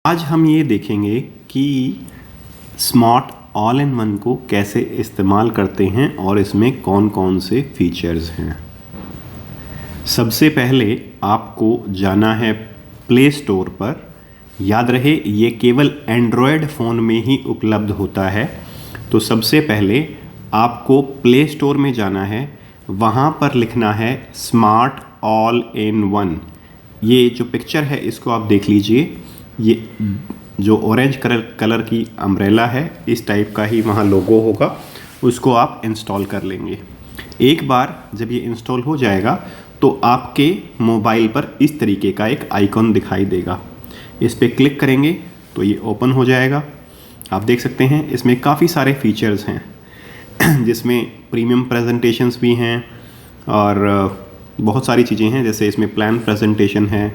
आज हम ये देखेंगे कि स्मार्ट ऑल इन वन को कैसे इस्तेमाल करते हैं और इसमें कौन कौन से फीचर्स हैं। सबसे पहले आपको जाना है प्ले स्टोर पर। याद रहे ये केवल एंड्रॉयड फ़ोन में ही उपलब्ध होता है। तो सबसे पहले आपको प्ले स्टोर में जाना है, वहाँ पर लिखना है स्मार्ट ऑल इन वन। ये जो पिक्चर है इसको आप देख लीजिए, ये जो ऑरेंज कलर की अम्ब्रेला है इस टाइप का ही वहाँ लोगो होगा, उसको आप इंस्टॉल कर लेंगे। एक बार जब ये इंस्टॉल हो जाएगा तो आपके मोबाइल पर इस तरीके का एक आइकॉन दिखाई देगा। इस पर क्लिक करेंगे तो ये ओपन हो जाएगा। आप देख सकते हैं इसमें काफ़ी सारे फीचर्स हैं जिसमें प्रीमियम प्रेजेंटेशंस भी हैं और बहुत सारी चीज़ें हैं। जैसे इसमें प्लान प्रेजेंटेशन है,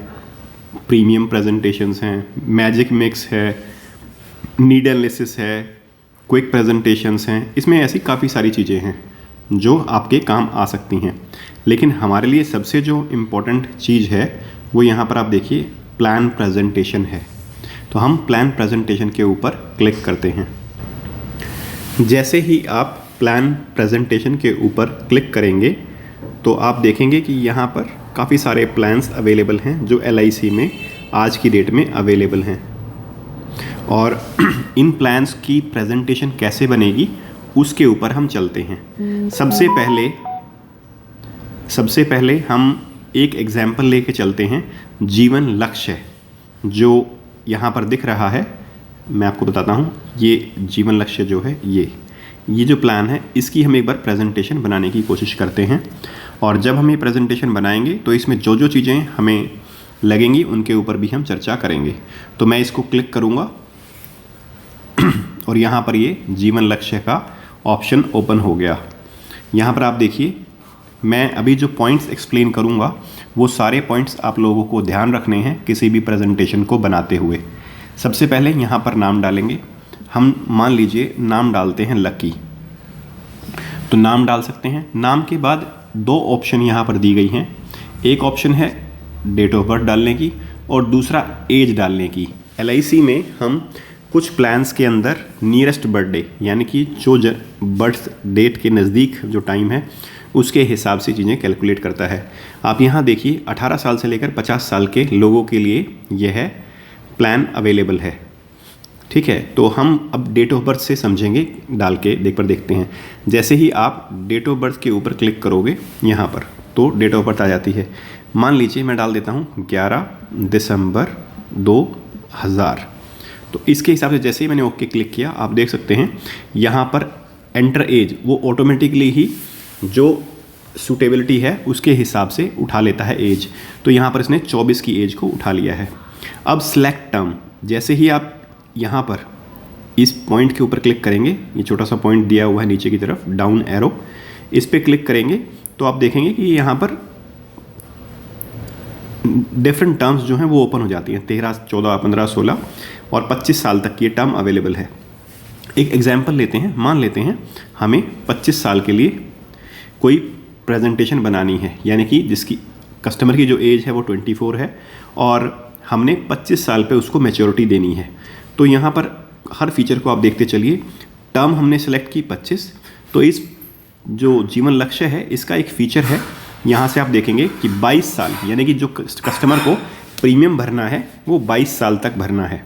प्रीमियम प्रेजेंटेशंस हैं, मैजिक मिक्स है, नीड एनालिसिस है, क्विक प्रेजेंटेशंस हैं। इसमें ऐसी काफ़ी सारी चीज़ें हैं जो आपके काम आ सकती हैं। लेकिन हमारे लिए सबसे जो इम्पोर्टेंट चीज़ है वो यहाँ पर आप देखिए प्लान प्रेजेंटेशन है। तो हम प्लान प्रेजेंटेशन के ऊपर क्लिक करते हैं। जैसे ही आप प्लान प्रेजेंटेशन के ऊपर क्लिक करेंगे तो आप देखेंगे कि यहाँ पर काफ़ी सारे प्लान्स अवेलेबल हैं जो LIC में आज की डेट में अवेलेबल हैं। और इन प्लान्स की प्रेजेंटेशन कैसे बनेगी उसके ऊपर हम चलते हैं। सबसे पहले हम एक एग्जाम्पल लेके चलते हैं। जीवन लक्ष्य जो यहाँ पर दिख रहा है, मैं आपको बताता हूँ। ये जीवन लक्ष्य जो है ये जो प्लान है इसकी हम एक बार प्रेजेंटेशन बनाने की कोशिश करते हैं। और जब हम ये प्रेजेंटेशन बनाएंगे तो इसमें जो जो चीज़ें हमें लगेंगी उनके ऊपर भी हम चर्चा करेंगे। तो मैं इसको क्लिक करूँगा और यहाँ पर ये जीवन लक्ष्य का ऑप्शन ओपन हो गया। यहाँ पर आप देखिए, मैं अभी जो पॉइंट्स एक्सप्लेन करूँगा वो सारे पॉइंट्स आप लोगों को ध्यान रखने हैं किसी भी प्रेजेंटेशन को बनाते हुए। सबसे पहले यहाँ पर नाम डालेंगे। हम मान लीजिए नाम डालते हैं लकी, तो नाम डाल सकते हैं। नाम के बाद दो ऑप्शन यहाँ पर दी गई हैं। एक ऑप्शन है डेट ऑफ बर्थ डालने की और दूसरा एज डालने की। LIC में हम कुछ प्लान्स के अंदर नियरेस्ट बर्थडे यानी कि जो बर्थ डेट के नज़दीक जो टाइम है उसके हिसाब से चीज़ें कैलकुलेट करता है। आप यहाँ देखिए 18 साल से लेकर 50 साल के लोगों के लिए यह है प्लान अवेलेबल है। ठीक है, तो हम अब डेट ऑफ बर्थ से समझेंगे डाल के देखते हैं। जैसे ही आप डेट ऑफ बर्थ के ऊपर क्लिक करोगे यहाँ पर तो डेट ऑफ बर्थ आ जाती है। मान लीजिए मैं डाल देता हूँ 11 दिसंबर 2000। तो इसके हिसाब से जैसे ही मैंने ओके क्लिक किया आप देख सकते हैं यहाँ पर एंटर एज वो ऑटोमेटिकली ही जो सूटेबिलिटी है उसके हिसाब से उठा लेता है एज। तो यहाँ पर इसने 24 की एज को उठा लिया है। अब सिलेक्ट टर्म, जैसे ही आप यहाँ पर इस पॉइंट के ऊपर क्लिक करेंगे, ये छोटा सा पॉइंट दिया हुआ है नीचे की तरफ डाउन एरो, इस पर क्लिक करेंगे तो आप देखेंगे कि यहाँ पर डिफरेंट टर्म्स जो हैं वो ओपन हो जाती हैं। 13, 14, 15, 16 और 25 साल तक ये टर्म अवेलेबल है। एक एग्जाम्पल लेते हैं। मान लेते हैं हमें 25 साल के लिए कोई प्रेजेंटेशन बनानी है, यानी कि जिसकी कस्टमर की जो एज है वो 24 है और हमने 25 साल पे उसको मैच्योरिटी देनी है। तो यहाँ पर हर फीचर को आप देखते चलिए। टर्म हमने सेलेक्ट की 25। तो इस जो जीवन लक्ष्य है इसका एक फीचर है, यहाँ से आप देखेंगे कि 22 साल यानी कि जो कस्टमर को प्रीमियम भरना है वो 22 साल तक भरना है।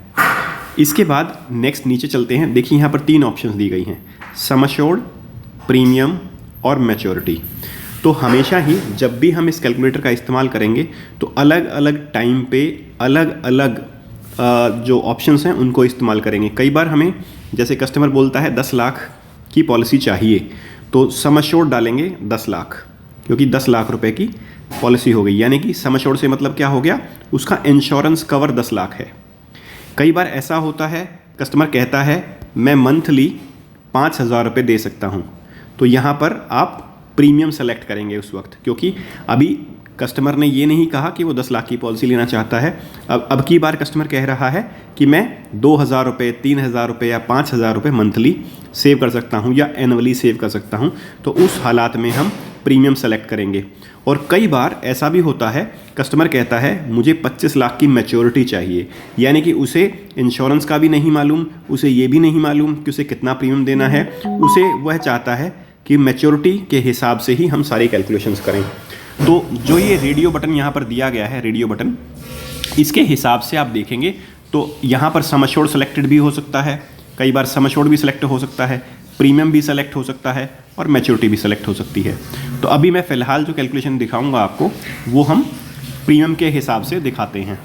इसके बाद नेक्स्ट नीचे चलते हैं। देखिए यहाँ पर 3 ऑप्शंस दी गई हैं, सम अश्योर्ड, प्रीमियम और मैच्योरिटी। तो हमेशा ही जब भी हम इस कैलकुलेटर का इस्तेमाल करेंगे तो अलग अलग टाइम पे अलग अलग जो ऑप्शंस हैं उनको इस्तेमाल करेंगे। कई बार हमें जैसे कस्टमर बोलता है 10 लाख की पॉलिसी चाहिए तो सम अश्योर्ड डालेंगे 10 लाख, क्योंकि 10 लाख रुपए की पॉलिसी हो गई। यानी कि सम अश्योर्ड से मतलब क्या हो गया, उसका इंश्योरेंस कवर 10 लाख है। कई बार ऐसा होता है कस्टमर कहता है मैं मंथली 5,000 रुपये दे सकता हूँ, तो यहाँ पर आप प्रीमियम सेलेक्ट करेंगे उस वक्त, क्योंकि अभी कस्टमर ने ये नहीं कहा कि वो 10 लाख की पॉलिसी लेना चाहता है। अब की बार कस्टमर कह रहा है कि मैं 2,000 रुपये, 3,000 रुपये या 5,000 रुपये मंथली सेव कर सकता हूँ या एनुअली सेव कर सकता हूँ। तो उस हालात में हम प्रीमियम सेलेक्ट करेंगे। और कई बार ऐसा भी होता है, कस्टमर कहता है मुझे 25 लाख की मैच्योरिटी चाहिए, यानी कि उसे इंश्योरेंस का भी नहीं मालूम, उसे ये भी नहीं मालूम कि उसे कितना प्रीमियम देना है, उसे वह चाहता है कि मैच्योरिटी के हिसाब से ही हम सारी कैलकुलेशंस करें। तो जो ये रेडियो बटन यहाँ पर दिया गया है, रेडियो बटन, इसके हिसाब से आप देखेंगे तो यहाँ पर सम एश्योर्ड सेलेक्टेड भी हो सकता है, कई बार सम एश्योर्ड भी सिलेक्ट हो सकता है, प्रीमियम भी सेलेक्ट हो सकता है और मैच्योरिटी भी सेलेक्ट हो सकती है। तो अभी मैं फ़िलहाल जो कैलकुलेशन दिखाऊंगा आपको वो हम प्रीमियम के हिसाब से दिखाते हैं।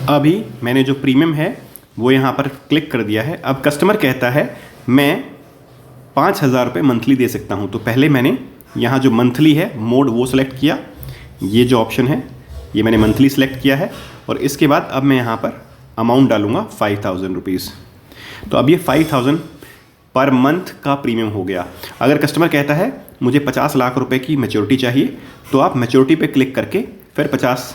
अभी मैंने जो प्रीमियम है वो यहाँ पर क्लिक कर दिया है। अब कस्टमर कहता है मैं 5,000 रुपये मंथली दे सकता हूँ। तो पहले मैंने यहाँ जो मंथली है मोड वो सेलेक्ट किया, ये जो ऑप्शन है ये मैंने मंथली सेलेक्ट किया है और इसके बाद अब मैं यहाँ पर अमाउंट डालूँगा 5,000 रुपीज़। तो अब ये 5,000 पर मंथ का प्रीमियम हो गया। अगर कस्टमर कहता है मुझे 50 लाख रुपए की मैच्योरिटी चाहिए तो आप मैच्योरिटी पे क्लिक करके फिर 50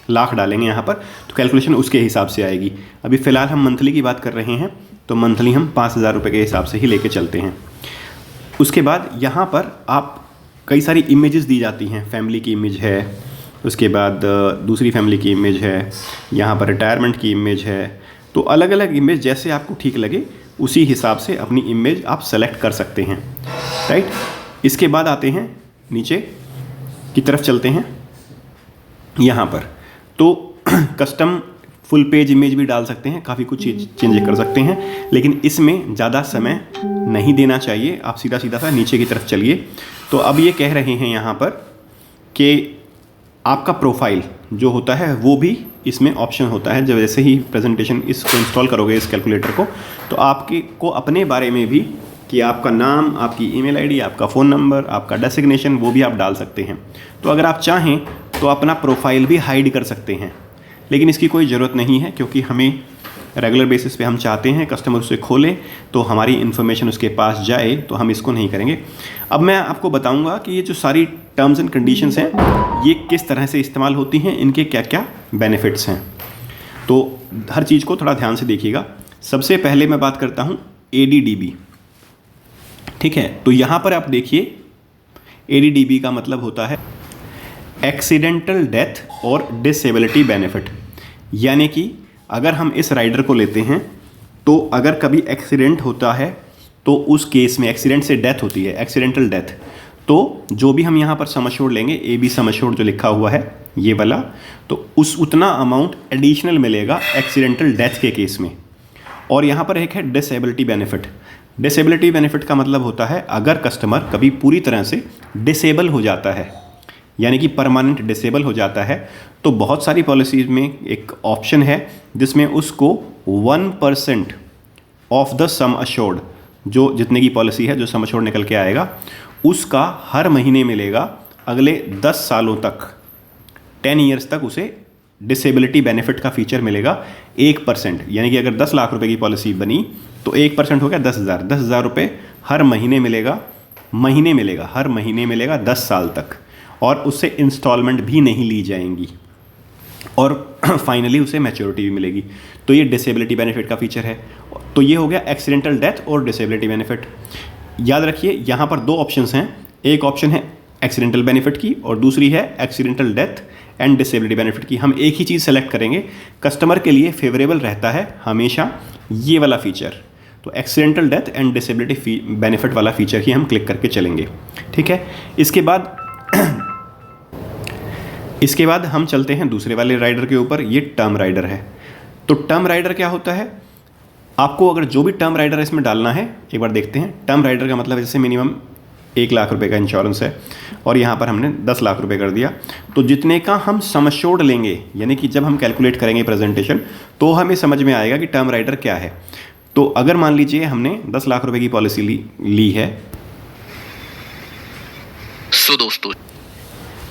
लाख डालेंगे यहाँ पर, तो कैलकुलेशन उसके हिसाब से आएगी। अभी फ़िलहाल हम मंथली की बात कर रहे हैं तो मंथली हम 5,000 रुपये के हिसाब से ही लेके चलते हैं। उसके बाद यहाँ पर आप कई सारी इमेजेस दी जाती हैं, फैमिली की इमेज है, उसके बाद दूसरी फैमिली की इमेज है, यहाँ पर रिटायरमेंट की इमेज है। तो अलग अलग इमेज जैसे आपको ठीक लगे उसी हिसाब से अपनी इमेज आप सेलेक्ट कर सकते हैं, राइट। इसके बाद आते हैं नीचे की तरफ चलते हैं यहाँ पर, तो कस्टम फुल पेज इमेज भी डाल सकते हैं, काफ़ी कुछ चेंज कर सकते हैं, लेकिन इसमें ज़्यादा समय नहीं देना चाहिए। आप सीधा सीधा सा नीचे की तरफ चलिए। तो अब ये कह रहे हैं यहाँ पर कि आपका प्रोफाइल जो होता है वो भी इसमें ऑप्शन होता है। जब जैसे ही प्रेजेंटेशन इसको इंस्टॉल करोगे इस कैलकुलेटर को, तो आपके को अपने बारे में भी कि आपका नाम, आपकी ईमेल आईडी, आपका फ़ोन नंबर, आपका डेसिग्नेशन वो भी आप डाल सकते हैं। तो अगर आप चाहें तो अपना प्रोफाइल भी हाइड कर सकते हैं, लेकिन इसकी कोई ज़रूरत नहीं है क्योंकि हमें रेगुलर बेसिस पे हम चाहते हैं कस्टमर उसे खोले तो हमारी इन्फॉर्मेशन उसके पास जाए, तो हम इसको नहीं करेंगे। अब मैं आपको बताऊंगा कि ये जो सारी टर्म्स एंड कंडीशंस हैं ये किस तरह से इस्तेमाल होती हैं, इनके क्या क्या बेनिफिट्स हैं। तो हर चीज़ को थोड़ा ध्यान से देखिएगा। सबसे पहले मैं बात करता हूँ ADDB, ठीक है। तो यहाँ पर आप देखिए ADDB का मतलब होता है एक्सीडेंटल डेथ और डिसेबिलिटी बेनिफिट, यानी कि अगर हम इस राइडर को लेते हैं तो अगर कभी एक्सीडेंट होता है तो उस केस में, एक्सीडेंट से डेथ होती है, एक्सीडेंटल डेथ, तो जो भी हम यहाँ पर सम एश्योर्ड लेंगे, AB सम एश्योर्ड जो लिखा हुआ है ये वाला, तो उतना अमाउंट एडिशनल मिलेगा एक्सीडेंटल डेथ के केस में। और यहाँ पर एक है डिसेबिलिटी बेनिफिट। डिसेबिलिटी बेनिफिट का मतलब होता है अगर कस्टमर कभी पूरी तरह से डिसेबल हो जाता है, यानी कि परमानेंट डिसेबल हो जाता है, तो बहुत सारी पॉलिसीज़ में एक ऑप्शन है जिसमें उसको 1% ऑफ द सम अश्योर्ड, जो जितने की पॉलिसी है जो सम अश्योर्ड निकल के आएगा उसका हर महीने मिलेगा अगले 10 सालों तक, 10 ईयर्स तक उसे डिसेबिलिटी बेनिफिट का फीचर मिलेगा 1%। यानी कि अगर 10 लाख रुपए की पॉलिसी बनी तो 1% हो गया 10,000 रुपये हर महीने मिलेगा, हर महीने मिलेगा 10 साल तक, और उससे इंस्टॉलमेंट भी नहीं ली जाएंगी, और फाइनली उसे मैच्योरिटी भी मिलेगी। तो ये डिसेबिलिटी बेनिफिट का फीचर है। तो ये हो गया एक्सीडेंटल डेथ और डिसेबिलिटी बेनिफिट। याद रखिए यहाँ पर दो ऑप्शंस हैं, एक ऑप्शन है एक्सीडेंटल बेनिफिट की और दूसरी है accidental death and disability benefit की। हम एक ही चीज़ सेलेक्ट करेंगे, कस्टमर के लिए फेवरेबल रहता है हमेशा ये वाला फीचर। तो accidental death and disability benefit वाला फीचर ही हम क्लिक करके चलेंगे, ठीक है। इसके बाद हम चलते हैं दूसरे वाले राइडर के ऊपर। ये टर्म राइडर है। तो टर्म राइडर क्या होता है, आपको अगर जो भी टर्म राइडर इसमें डालना है एक बार देखते हैं। टर्म राइडर का मतलब जैसे मिनिमम 1 लाख रुपए का इंश्योरेंस है और यहाँ पर हमने 10 लाख रुपए कर दिया, तो जितने का हम सम एश्योर्ड लेंगे, यानी कि जब हम कैलकुलेट करेंगे प्रेजेंटेशन तो हमें समझ में आएगा कि टर्म राइडर क्या है। तो अगर मान लीजिए हमने 10 लाख रुपए की पॉलिसी ली है, सो दोस्तों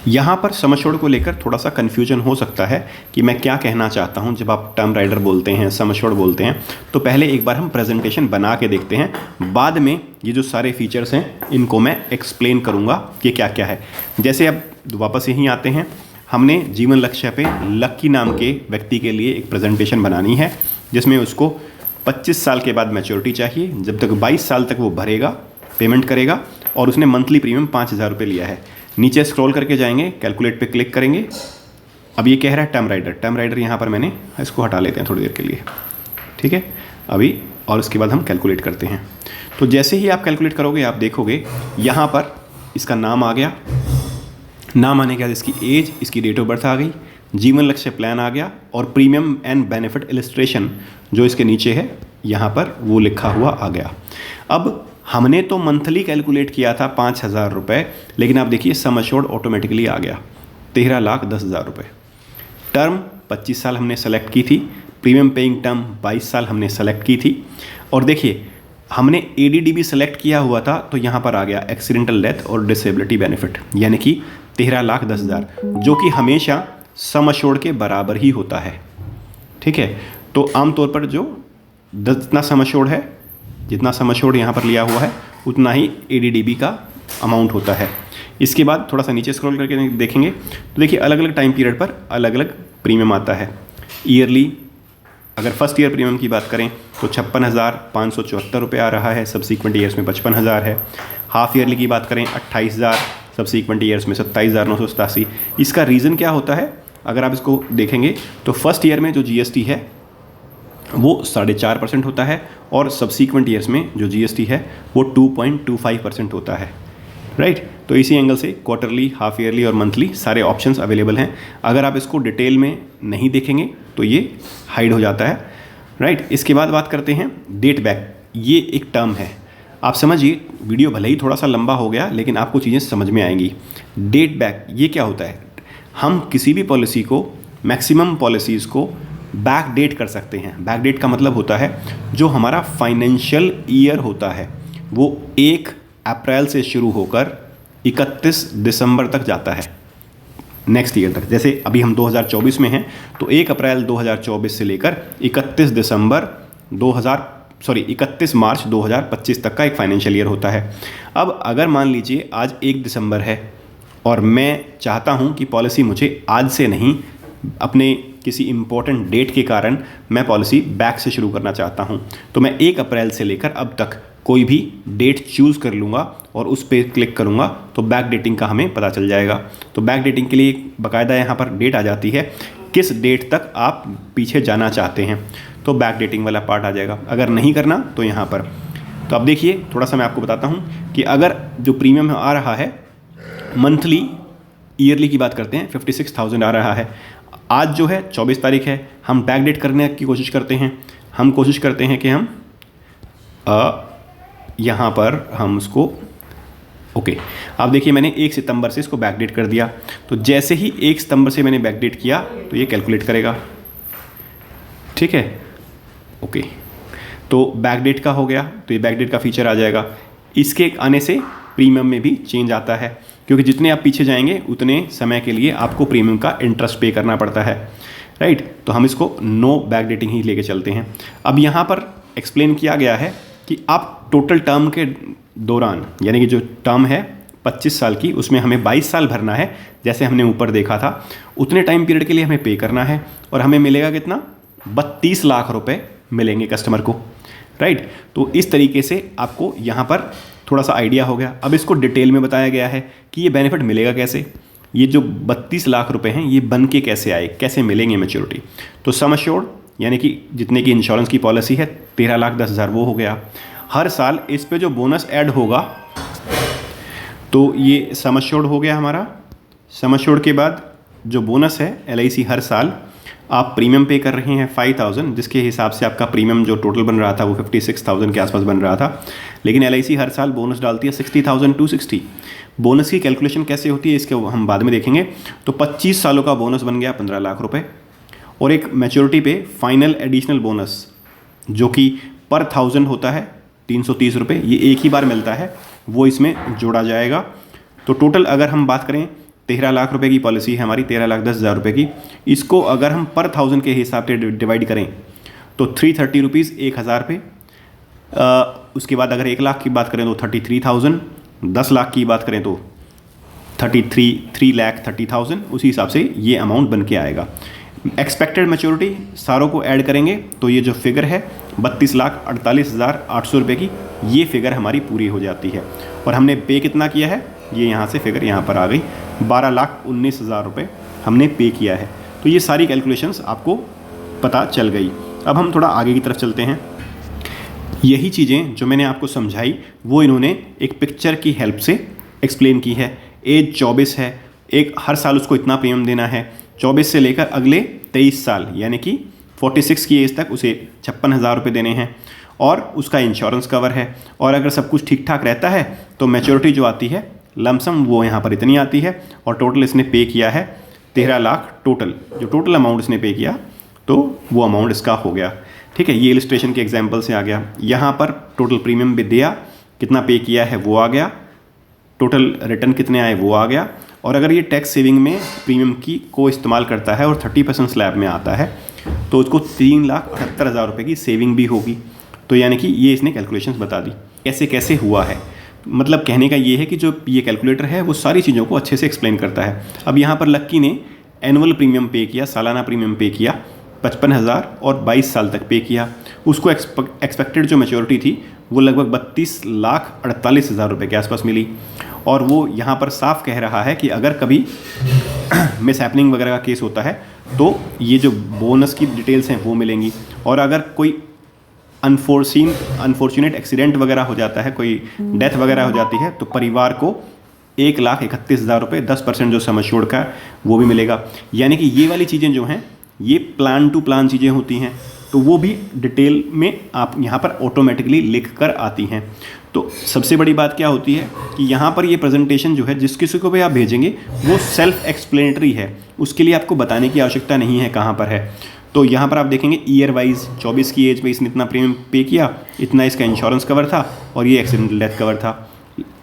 यहाँ पर सम एश्योर्ड को लेकर थोड़ा सा कन्फ्यूजन हो सकता है कि मैं क्या कहना चाहता हूँ जब आप टर्म राइडर बोलते हैं, सम एश्योर्ड बोलते हैं। तो पहले एक बार हम प्रेजेंटेशन बना के देखते हैं, बाद में ये जो सारे फीचर्स हैं इनको मैं एक्सप्लेन करूँगा कि क्या क्या है। जैसे अब वापस यहीं आते हैं, हमने जीवन लक्ष्य पे लक्की नाम के व्यक्ति के लिए एक प्रेजेंटेशन बनानी है, जिसमें उसको 25 साल के बाद मैच्योरिटी चाहिए। जब तक 22 साल तक वो भरेगा, पेमेंट करेगा, और उसने मंथली प्रीमियम 5,000 रुपये लिया है। नीचे स्क्रॉल करके जाएंगे, कैलकुलेट पे क्लिक करेंगे। अब ये कह रहा है टर्म राइडर यहाँ पर मैंने इसको हटा लेते हैं थोड़ी देर के लिए, ठीक है अभी, और उसके बाद हम कैलकुलेट करते हैं। तो जैसे ही आप कैलकुलेट करोगे आप देखोगे यहाँ पर इसका नाम आ गया, नाम आने के बाद इसकी एज, इसकी डेट ऑफ बर्थ आ गई, जीवन लक्ष्य प्लान आ गया, और प्रीमियम एंड बेनिफिट इलस्ट्रेशन जो इसके नीचे है यहाँ पर वो लिखा हुआ आ गया। अब हमने तो मंथली कैलकुलेट किया था 5,000 रुपये, लेकिन आप देखिए सम अश्योर्ड ऑटोमेटिकली आ गया 13,10,000 रुपये। टर्म 25 साल हमने सेलेक्ट की थी, प्रीमियम पेइंग टर्म 22 साल हमने सेलेक्ट की थी, और देखिए हमने ADDB सेलेक्ट किया हुआ था तो यहाँ पर आ गया एक्सीडेंटल डेथ और डिसेबिलिटी बेनिफिट, यानी कि 13,10,000, जो कि हमेशा सम अश्योर्ड के बराबर ही होता है, ठीक है। तो आमतौर पर जो जितना सम अश्योर्ड है, जितना सम अश्योर्ड यहाँ पर लिया हुआ है, उतना ही ADDB का अमाउंट होता है। इसके बाद थोड़ा सा नीचे स्क्रॉल करके देखेंगे तो देखिए अलग अलग टाइम पीरियड पर अलग अलग प्रीमियम आता है। ईयरली अगर फर्स्ट ईयर प्रीमियम की बात करें तो 56,574 रुपये आ रहा है, सब्सीक्वेंट ईयर्स में 55,000 है। हाफ ईयरली की बात करें 28,000, सब्सीक्वेंट ईयर्स में 27,987। इसका रीज़न क्या होता है, अगर आप इसको देखेंगे तो फर्स्ट ईयर में जो GST है वो 4.5% होता है, और सब्सीक्वेंट ईयर्स में जो GST है वो 2.25% होता है, राइट। तो इसी एंगल से क्वार्टरली, हाफ ईयरली और मंथली सारे ऑप्शंस अवेलेबल हैं। अगर आप इसको डिटेल में नहीं देखेंगे तो ये हाइड हो जाता है, राइट। इसके बाद बात करते हैं डेट बैक। ये एक टर्म है, आप समझिए, वीडियो भले ही थोड़ा सा लंबा हो गया लेकिन आपको चीज़ें समझ में आएंगी। डेट बैक ये क्या होता है, हम किसी भी पॉलिसी को, मैक्सिमम पॉलिसीज़ को बैक डेट कर सकते हैं। बैक डेट का मतलब होता है जो हमारा फाइनेंशियल ईयर होता है वो 1 अप्रैल से शुरू होकर 31 दिसंबर तक जाता है, नेक्स्ट ईयर तक। जैसे अभी हम 2024 में हैं तो 1 अप्रैल 2024 से लेकर 31 मार्च 2025 तक का एक फाइनेंशियल ईयर होता है। अब अगर मान लीजिए आज 1 दिसंबर है और मैं चाहता हूं कि पॉलिसी मुझे आज से नहीं, अपने किसी इम्पोर्टेंट डेट के कारण मैं पॉलिसी बैक से शुरू करना चाहता हूं, तो मैं 1 अप्रैल से लेकर अब तक कोई भी डेट चूज़ कर लूँगा और उस पर क्लिक करूँगा तो बैक डेटिंग का हमें पता चल जाएगा। तो बैक डेटिंग के लिए बाकायदा यहाँ पर डेट आ जाती है, किस डेट तक आप पीछे जाना चाहते हैं, तो बैक डेटिंग वाला पार्ट आ जाएगा। अगर नहीं करना तो यहाँ पर, तो अब देखिए थोड़ा सा मैं आपको बताता हूँ कि अगर जो प्रीमियम आ रहा है मंथली, ईयरली की बात करते हैं 56,000 आ रहा है। आज जो है 24 तारीख है, हम बैक डेट करने की कोशिश करते हैं। हम कोशिश करते हैं कि हम यहाँ पर हम उसको, ओके, आप देखिए मैंने 1 सितंबर से इसको बैक डेट कर दिया। तो जैसे ही 1 सितंबर से मैंने बैक डेट किया तो ये कैलकुलेट करेगा, ठीक है, ओके। तो बैक डेट का हो गया, तो ये बैक डेट का फीचर आ जाएगा। इसके आने से प्रीमियम में भी चेंज आता है, क्योंकि जितने आप पीछे जाएंगे उतने समय के लिए आपको प्रीमियम का इंटरेस्ट पे करना पड़ता है, राइट। तो हम इसको नो बैक डेटिंग ही लेके चलते हैं। अब यहाँ पर एक्सप्लेन किया गया है कि आप टोटल टर्म के दौरान, यानी कि जो टर्म है 25 साल की, उसमें हमें 22 साल भरना है, जैसे हमने ऊपर देखा था, उतने टाइम पीरियड के लिए हमें पे करना है, और हमें मिलेगा कितना, 32 लाख रुपए मिलेंगे कस्टमर को, राइट। तो इस तरीके से आपको यहाँ पर थोड़ा सा आइडिया हो गया। अब इसको डिटेल में बताया गया है कि ये बेनिफिट मिलेगा कैसे, ये जो 32 लाख रुपए हैं ये बन के कैसे आए, कैसे मिलेंगे मैच्योरिटी। तो सम अश्योर्ड यानी कि जितने की इंश्योरेंस की पॉलिसी है 13,10,000 वो हो गया। हर साल इस पे जो बोनस ऐड होगा तो ये सम अश्योर्ड हो गया हमारा। सम अश्योर्ड के बाद जो बोनस है LIC हर साल आप प्रीमियम पे कर रहे हैं 5,000, जिसके हिसाब से आपका प्रीमियम जो टोटल बन रहा था वो 56,000 के आसपास बन रहा था, लेकिन LIC हर साल बोनस डालती है 60,260। बोनस की कैलकुलेशन कैसे होती है इसके हम बाद में देखेंगे। तो 25 सालों का बोनस बन गया 15 लाख रुपए, और एक मैच्योरिटी पे फाइनल एडिशनल बोनस जो कि पर 1000 होता है 330 रुपये, ये एक ही बार मिलता है, वो इसमें जोड़ा जाएगा। तो टोटल अगर हम बात करें 13 लाख रुपए की पॉलिसी है हमारी, 13,10,000 रुपये की, इसको अगर हम पर 1000 के हिसाब से डिवाइड करें तो 330 रुपीज़ 1,000 पे। उसके बाद अगर 1 लाख की बात करें तो 33,000, 10 लाख की बात करें तो 3,30,000, उसी हिसाब से ये अमाउंट बन के आएगा। एक्सपेक्टेड मैच्योरिटी सारों को ऐड करेंगे तो ये जो फिगर है 32,48,800 रुपये की, ये फिगर हमारी पूरी हो जाती है। और हमने पे कितना किया है, ये यहाँ से फिगर यहाँ पर आ गई, 12,19,000 रुपये हमने पे किया है। तो ये सारी कैलकुलेशंस आपको पता चल गई। अब हम थोड़ा आगे की तरफ चलते हैं। यही चीज़ें जो मैंने आपको समझाई वो इन्होंने एक पिक्चर की हेल्प से एक्सप्लेन की है। एज 24 है, एक हर साल उसको इतना प्रीमियम देना है, 24 से लेकर अगले 23 साल यानी कि 46 की एज तक उसे 56,000 रुपये देने हैं, और उसका इंश्योरेंस कवर है। और अगर सब कुछ ठीक ठाक रहता है तो मैच्योरिटी जो आती है लमसम वो यहाँ पर इतनी आती है। और टोटल इसने पे किया है 13 लाख, टोटल अमाउंट इसने पे किया, तो वो अमाउंट इसका हो गया। ठीक है, ये इलस्ट्रेशन के एग्जाम्पल से आ गया। यहाँ पर टोटल प्रीमियम भी दिया, कितना पे किया है वो आ गया, टोटल रिटर्न कितने आए वो आ गया। और अगर ये टैक्स सेविंग में प्रीमियम को इस्तेमाल करता है और 30% स्लैब में आता है तो उसको 3,78,000 रुपये की सेविंग भी होगी। तो यानी कि ये इसने कैलकुलेशंस बता दी कैसे कैसे हुआ है। मतलब कहने का ये है कि जो ये कैलकुलेटर है वो सारी चीज़ों को अच्छे से एक्सप्लेन करता है। अब यहाँ पर लक्की ने एनुअल प्रीमियम पे किया, सालाना प्रीमियम पे किया 55,000 और 22 साल तक पे किया। उसको एक्सपेक्टेड जो मैच्योरिटी थी वो लगभग 32,48,000 रुपये के आसपास मिली। और वो यहाँ पर साफ कह रहा है कि अगर कभी मिस हैपनिंग वगैरह का केस होता है तो ये जो बोनस की डिटेल्स हैं वो मिलेंगी। और अगर कोई अनफॉर्चुनेट एक्सीडेंट वगैरह हो जाता है, कोई डेथ वगैरह हो जाती है, तो परिवार को 1,31,000 रुपये 10% जो सम एश्योर्ड का वो भी मिलेगा। यानी कि ये वाली चीज़ें जो हैं ये प्लान टू प्लान चीज़ें होती हैं, तो वो भी डिटेल में आप यहाँ पर ऑटोमेटिकली लिख कर आती हैं। तो सबसे बड़ी बात क्या होती है कि यहाँ पर ये प्रेजेंटेशन जो है जिस किसी को भी आप भेजेंगे वो सेल्फ एक्सप्लेनेटरी है, उसके लिए आपको बताने की आवश्यकता नहीं है कहाँ पर है। तो यहाँ पर आप देखेंगे ईयर वाइज 24 की एज में इसने इतना प्रीमियम पे किया, इतना इसका इंश्योरेंस कवर था और ये एक्सीडेंटल डेथ कवर था।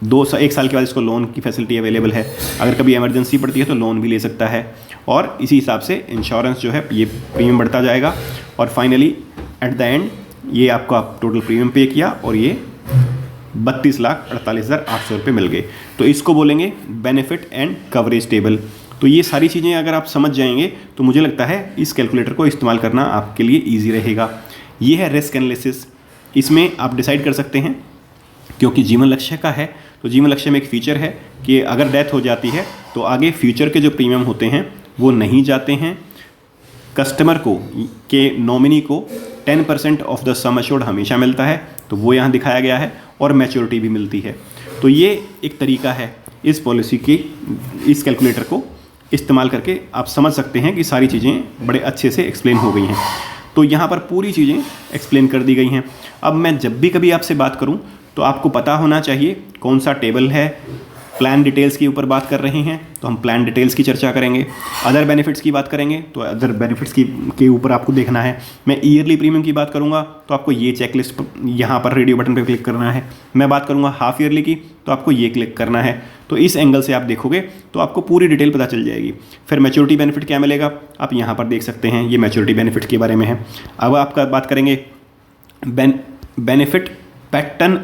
1 साल के बाद इसको लोन की फैसिलिटी अवेलेबल है, अगर कभी इमरजेंसी पड़ती है तो लोन भी ले सकता है। और इसी हिसाब से इंश्योरेंस जो है ये प्रीमियम बढ़ता जाएगा और फाइनली एट द एंड ये आपका टोटल प्रीमियम पे किया और ये 32,48,800 रुपये मिल गए। तो इसको बोलेंगे बेनिफिट एंड कवरेज टेबल। तो ये सारी चीज़ें अगर आप समझ जाएंगे तो मुझे लगता है इस कैलकुलेटर को इस्तेमाल करना आपके लिए ईजी रहेगा। ये है रिस्क एनालिसिस, इसमें आप डिसाइड कर सकते हैं क्योंकि जीवन लक्ष्य का है तो जीवन लक्ष्य में एक फ़ीचर है कि अगर डेथ हो जाती है तो आगे फ्यूचर के जो प्रीमियम होते हैं वो नहीं जाते हैं। कस्टमर को के नॉमिनी को 10% ऑफ द सम एश्योर्ड हमेशा मिलता है, तो वो यहाँ दिखाया गया है, और मैच्योरिटी भी मिलती है। तो ये एक तरीका है इस पॉलिसी की, इस कैलकुलेटर को इस्तेमाल करके आप समझ सकते हैं कि सारी चीज़ें बड़े अच्छे से एक्सप्लेन हो गई हैं। तो यहाँ पर पूरी चीज़ें एक्सप्लेन कर दी गई हैं। अब मैं जब भी कभी आपसे बात करूँ तो आपको पता होना चाहिए कौन सा टेबल है। प्लान डिटेल्स के ऊपर बात कर रहे हैं तो हम प्लान डिटेल्स की चर्चा करेंगे। अदर बेनिफिट्स की बात करेंगे तो अदर बेनिफिट्स के ऊपर आपको देखना है। मैं ईयरली प्रीमियम की बात करूंगा तो आपको ये चेकलिस्ट यहाँ पर रेडियो बटन पर क्लिक करना है। मैं बात करूंगा हाफ ईयरली की तो आपको ये क्लिक करना है। तो इस एंगल से आप देखोगे तो आपको पूरी डिटेल पता चल जाएगी। फिर मैच्योरिटी बेनिफिट क्या मिलेगा आप यहाँ पर देख सकते हैं, ये मैच्योरिटी बेनिफिट के बारे में है। अब आपका बात करेंगे बेनिफिट पैटर्न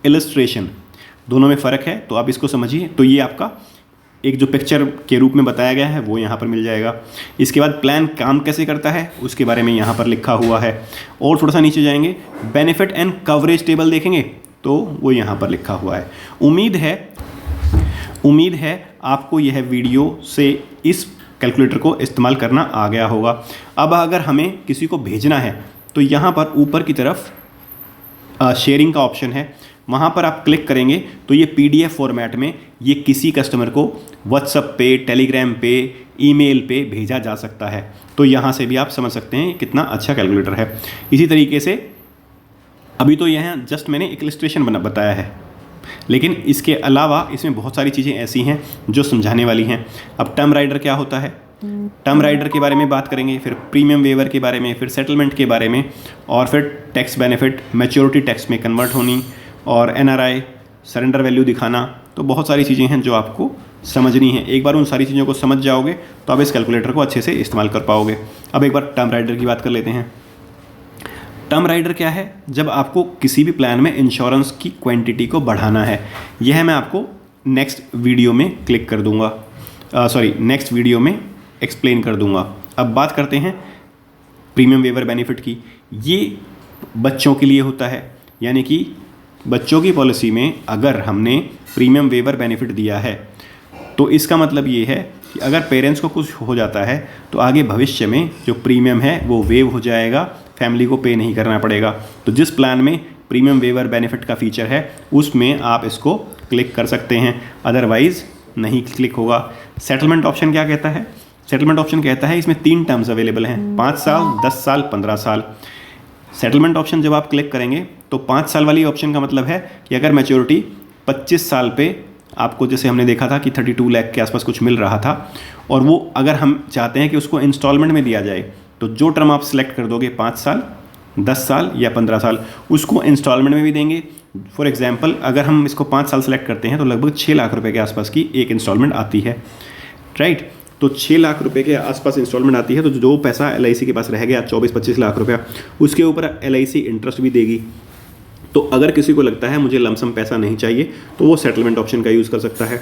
इलस्ट्रेशन, दोनों में फ़र्क है तो आप इसको समझिए। तो ये आपका एक जो पिक्चर के रूप में बताया गया है वो यहाँ पर मिल जाएगा। इसके बाद प्लान काम कैसे करता है उसके बारे में यहाँ पर लिखा हुआ है। और थोड़ा सा नीचे जाएंगे बेनिफिट एंड कवरेज टेबल देखेंगे तो वो यहाँ पर लिखा हुआ है। उम्मीद है आपको यह वीडियो से इस कैलकुलेटर को इस्तेमाल करना आ गया होगा। अब अगर हमें किसी को भेजना है तो यहाँ पर ऊपर की तरफ शेयरिंग का ऑप्शन है, वहाँ पर आप क्लिक करेंगे तो ये PDF फॉर्मेट में ये किसी कस्टमर को व्हाट्सएप पे, टेलीग्राम पे, ईमेल पे भेजा जा सकता है। तो यहाँ से भी आप समझ सकते हैं कितना अच्छा कैलकुलेटर है। इसी तरीके से अभी तो यहाँ जस्ट मैंने एक इलस्ट्रेशन बताया है, लेकिन इसके अलावा इसमें बहुत सारी चीज़ें ऐसी हैं जो समझाने वाली हैं। अब टर्म राइडर क्या होता है, टर्म राइडर के बारे में बात करेंगे, फिर प्रीमियम वेवर के बारे में, फिर सेटलमेंट के बारे में, और फिर टैक्स बेनिफिट, मैच्योरिटी टैक्स में कन्वर्ट होनी, और NRI सरेंडर वैल्यू दिखाना। तो बहुत सारी चीज़ें हैं जो आपको समझनी है। एक बार उन सारी चीज़ों को समझ जाओगे तो आप इस कैलकुलेटर को अच्छे से इस्तेमाल कर पाओगे। अब एक बार टर्म राइडर की बात कर लेते हैं। टर्म राइडर क्या है, जब आपको किसी भी प्लान में इंश्योरेंस की क्वांटिटी को बढ़ाना है। यह मैं आपको नेक्स्ट वीडियो में क्लिक कर दूंगा, नेक्स्ट वीडियो में एक्सप्लेन कर दूंगा। अब बात करते हैं प्रीमियम वेवर बेनिफिट की। ये बच्चों के लिए होता है, यानी कि बच्चों की पॉलिसी में अगर हमने प्रीमियम वेवर बेनिफिट दिया है तो इसका मतलब ये है कि अगर पेरेंट्स को कुछ हो जाता है तो आगे भविष्य में जो प्रीमियम है वो वेव हो जाएगा, फैमिली को पे नहीं करना पड़ेगा। तो जिस प्लान में प्रीमियम वेवर बेनिफिट का फीचर है उसमें आप इसको क्लिक कर सकते हैं, अदरवाइज़ नहीं क्लिक होगा। सेटलमेंट ऑप्शन क्या कहता है? सेटलमेंट ऑप्शन कहता है इसमें 3 टर्म्स अवेलेबल हैं, 5 साल, 10 साल, 15 साल। सेटलमेंट ऑप्शन जब आप क्लिक करेंगे तो 5 साल वाली ऑप्शन का मतलब है कि अगर मैच्योरिटी 25 साल पे आपको, जैसे हमने देखा था कि 32 लाख के आसपास कुछ मिल रहा था, और वो अगर हम चाहते हैं कि उसको इंस्टॉलमेंट में दिया जाए तो जो टर्म आप सिलेक्ट कर दोगे 5 साल, 10 साल या 15 साल, उसको इंस्टॉलमेंट में भी देंगे। फॉर एग्जांपल अगर हम इसको 5 साल सेलेक्ट करते हैं तो लगभग 6 लाख रुपए के आसपास की एक इंस्टॉलमेंट आती है, राइट। तो 6 लाख रुपए के आसपास इंस्टॉलमेंट आती है, तो जो पैसा LIC के पास रह गया 24-25 लाख रुपया, उसके ऊपर LIC इंटरेस्ट भी देगी। तो अगर किसी को लगता है मुझे लमसम पैसा नहीं चाहिए तो वो सेटलमेंट ऑप्शन का यूज़ कर सकता है,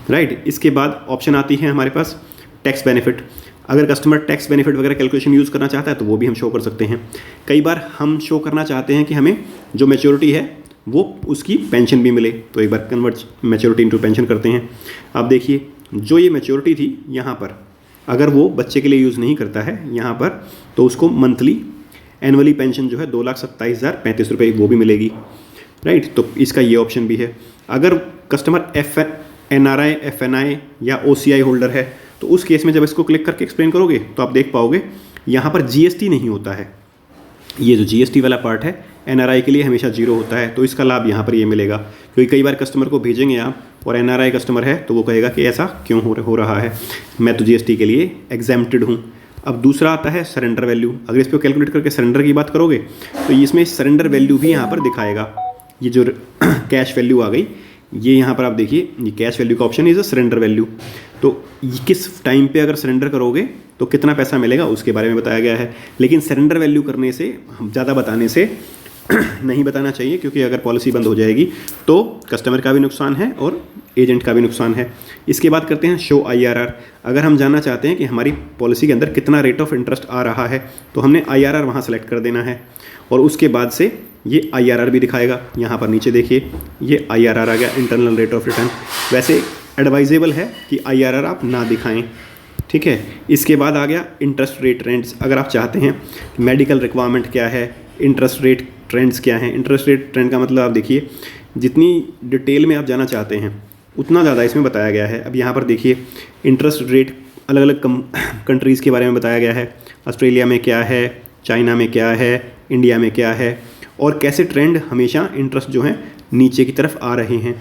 राइट। इसके बाद ऑप्शन आती है हमारे पास टैक्स बेनिफिट। अगर कस्टमर टैक्स बेनिफिट वगैरह कैलकुलेशन यूज़ करना चाहता है तो वो भी हम शो कर सकते हैं। कई बार हम शो करना चाहते हैं कि हमें जो मैच्योरिटी है वो उसकी पेंशन भी मिले, तो एक बार कन्वर्ट मैच्योरिटी इनटू पेंशन करते हैं। आप देखिए जो ये मैच्योरिटी थी यहाँ पर, अगर वो बच्चे के लिए यूज़ नहीं करता है यहाँ पर, तो उसको मंथली एनुअली पेंशन जो है 2,27,035 रुपये वो भी मिलेगी, राइट। तो इसका ये ऑप्शन भी है। अगर कस्टमर NRI, FNI या OCI होल्डर है तो उस केस में जब इसको क्लिक करके एक्सप्लेन करोगे तो आप देख पाओगे यहाँ पर GST नहीं होता है। ये जो GST वाला पार्ट है NRI के लिए हमेशा 0 होता है, तो इसका लाभ यहाँ पर ये मिलेगा। क्योंकि कई बार कस्टमर को भेजेंगे आप और NRI कस्टमर है तो वो कहेगा कि ऐसा क्यों हो रहा है, मैं तो GST के लिए एग्जेम्प्टेड हूँ। अब दूसरा आता है सरेंडर वैल्यू। अगर इस पर कैलकुलेट करके सरेंडर की बात करोगे तो इसमें सरेंडर वैल्यू भी यहाँ पर दिखाएगा। ये जो कैश वैल्यू आ गई, ये यहाँ पर आप देखिए, ये कैश वैल्यू का option is a surrender value. तो किस टाइम पे अगर सरेंडर करोगे तो कितना पैसा मिलेगा उसके बारे में बताया गया है। लेकिन सरेंडर वैल्यू करने से, ज़्यादा बताने से नहीं बताना चाहिए, क्योंकि अगर पॉलिसी बंद हो जाएगी तो कस्टमर का भी नुकसान है और एजेंट का भी नुकसान है। इसके बाद करते हैं शो IRR। अगर हम जानना चाहते हैं कि हमारी पॉलिसी के अंदर कितना रेट ऑफ इंटरेस्ट आ रहा है तो हमने IRR वहाँ सेलेक्ट कर देना है, और उसके बाद से ये IRR भी दिखाएगा। यहाँ पर नीचे देखिए ये IRR आ गया, इंटरनल रेट ऑफ रिटर्न। वैसे एडवाइजेबल है कि IRR आप ना दिखाएं, ठीक है। इसके बाद आ गया इंटरेस्ट रेट ट्रेंड्स। अगर आप चाहते हैं मेडिकल रिक्वायरमेंट क्या है, इंटरेस्ट रेट ट्रेंड्स क्या हैं। इंटरेस्ट रेट ट्रेंड का मतलब आप देखिए, जितनी डिटेल में आप जाना चाहते हैं उतना ज़्यादा इसमें बताया गया है। अब यहाँ पर देखिए इंटरेस्ट रेट अलग अलग कंट्रीज़ के बारे में बताया गया है। ऑस्ट्रेलिया में क्या है, चाइना में क्या है, इंडिया में क्या है, और कैसे ट्रेंड हमेशा इंटरेस्ट जो है नीचे की तरफ आ रहे हैं।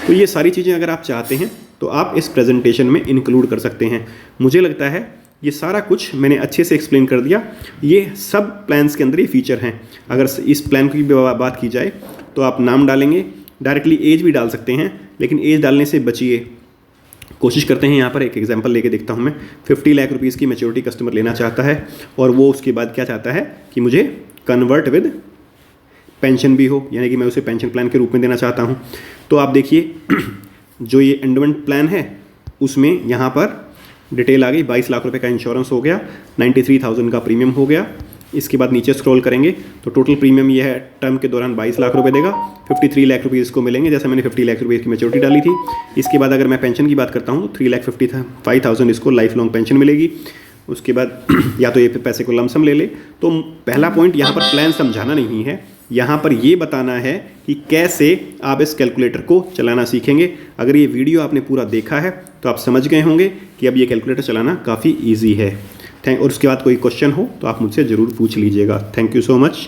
तो ये सारी चीज़ें अगर आप चाहते हैं तो आप इस प्रेजेंटेशन में इंक्लूड कर सकते हैं। मुझे लगता है ये सारा कुछ मैंने अच्छे से एक्सप्लेन कर दिया। ये सब प्लान्स के अंदर ये फीचर हैं। अगर इस प्लान की बात की जाए तो आप नाम डालेंगे, डायरेक्टली एज भी डाल सकते हैं, लेकिन एज डालने से बचिए। कोशिश करते हैं, यहाँ पर एक एग्जांपल लेके देखता हूँ मैं। 50 लाख रुपीज़ की मैच्योरिटी कस्टमर लेना चाहता है और वो उसके बाद क्या चाहता है कि मुझे कन्वर्ट विद पेंशन भी हो, यानी कि मैं उसे पेंशन प्लान के रूप में देना चाहता हूँ। तो आप देखिए जो ये एंडोमेंट प्लान है उसमें यहाँ पर डिटेल आ गई। 22 लाख रुपए का इंश्योरेंस हो गया, 93,000 का प्रीमियम हो गया। इसके बाद नीचे स्क्रॉल करेंगे तो टोटल प्रीमियम ये है, टर्म के दौरान 22 लाख रुपए देगा, 53 लाख रुपीज़ को मिलेंगे, जैसे मैंने 50 लाख रुपये की मैच्योरिटी डाली थी। इसके बाद अगर मैं पेंशन की बात करता हूँ तो 3,55,000 इसको लाइफ लॉन्ग पेंशन मिलेगी। उसके बाद या तो ये पैसे को लमसम ले ले। तो पहला पॉइंट यहाँ पर प्लान समझाना नहीं है, यहाँ पर ये बताना है कि कैसे आप इस कैलकुलेटर को चलाना सीखेंगे। अगर ये वीडियो आपने पूरा देखा है तो आप समझ गए होंगे कि अब ये कैलकुलेटर चलाना काफ़ी ईजी है। और उसके बाद कोई क्वेश्चन हो तो आप मुझसे ज़रूर पूछ लीजिएगा। Thank you so much.